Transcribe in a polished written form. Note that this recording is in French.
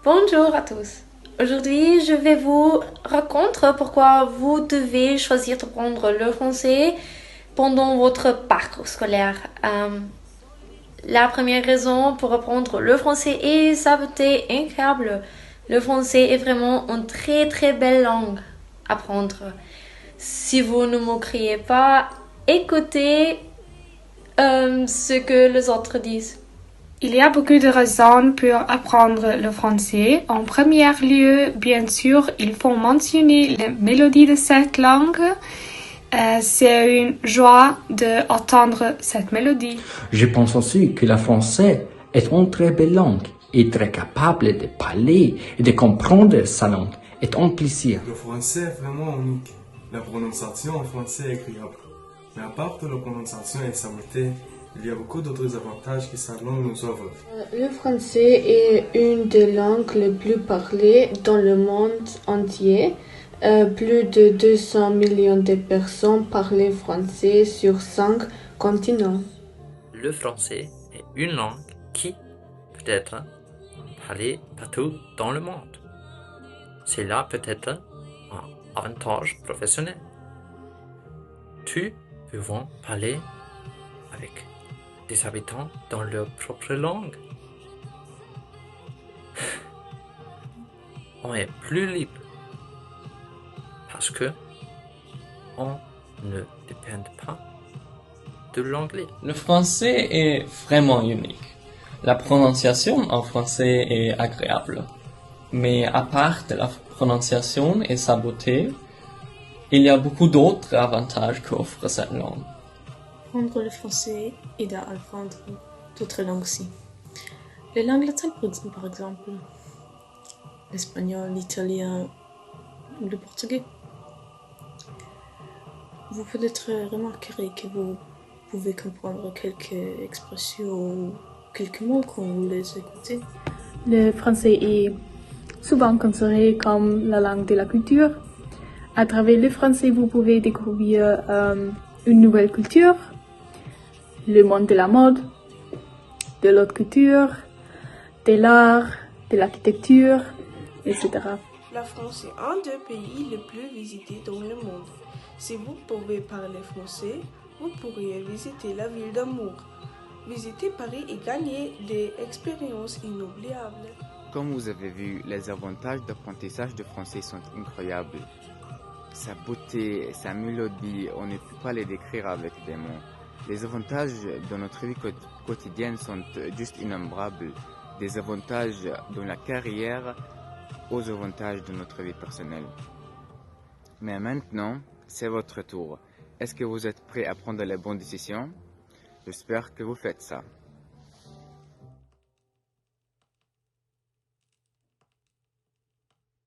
Bonjour à tous. Aujourd'hui, je vais vous raconter pourquoi vous devez choisir de prendre le français pendant votre parcours scolaire. La première raison pour apprendre le français est sa beauté incroyable. Le français est vraiment une très très belle langue à apprendre. Si vous ne me criez pas, écoutez ce que les autres disent. Il y a beaucoup de raisons pour apprendre le français. En premier lieu, bien sûr, il faut mentionner la mélodie de cette langue. C'est une joie d'entendre cette mélodie. Je pense aussi que le français est une très belle langue et très capable de parler et de comprendre sa langue est un plaisir. Le français est vraiment unique. La prononciation en français est agréable. Mais à part de la prononciation et sa beauté, il y a beaucoup d'autres avantages que sa langue nous offre. Le français est une des langues les plus parlées dans le monde entier. Plus de 200 millions de personnes parlent français sur 5 continents. Le français est une langue qui peut être parlée partout dans le monde. Cela peut être un avantage professionnel. Tu peux parler avec des habitants dans leur propre langue. On est plus libre parce que on ne dépend pas de l'anglais. Le français est vraiment unique. La prononciation en français est agréable. Mais à part de la prononciation et sa beauté, il y a beaucoup d'autres avantages qu'offre cette langue. Apprendre le français aide à apprendre d'autres langues aussi. Les langues latines, par exemple, l'espagnol, l'italien ou le portugais. Vous peut-être remarquerez que vous pouvez comprendre quelques expressions ou quelques mots quand vous les écoutez. Le français est souvent considéré comme la langue de la culture. À travers le français, vous pouvez découvrir une nouvelle culture, le monde de la mode, de l'autre culture, de l'art, de l'architecture, etc. La France est un des pays les plus visités dans le monde. Si vous pouvez parler français, vous pourriez visiter la ville d'Amour, visiter Paris et gagner des expériences inoubliables. Comme vous avez vu, les avantages d'apprentissage de français sont incroyables. Sa beauté, sa mélodie, on ne peut pas les décrire avec des mots. Les avantages de notre vie quotidienne sont juste innombrables. Des avantages dans la carrière aux avantages de notre vie personnelle. Mais maintenant, c'est votre tour. Est-ce que vous êtes prêts à prendre les bonnes décisions? J'espère que vous faites ça.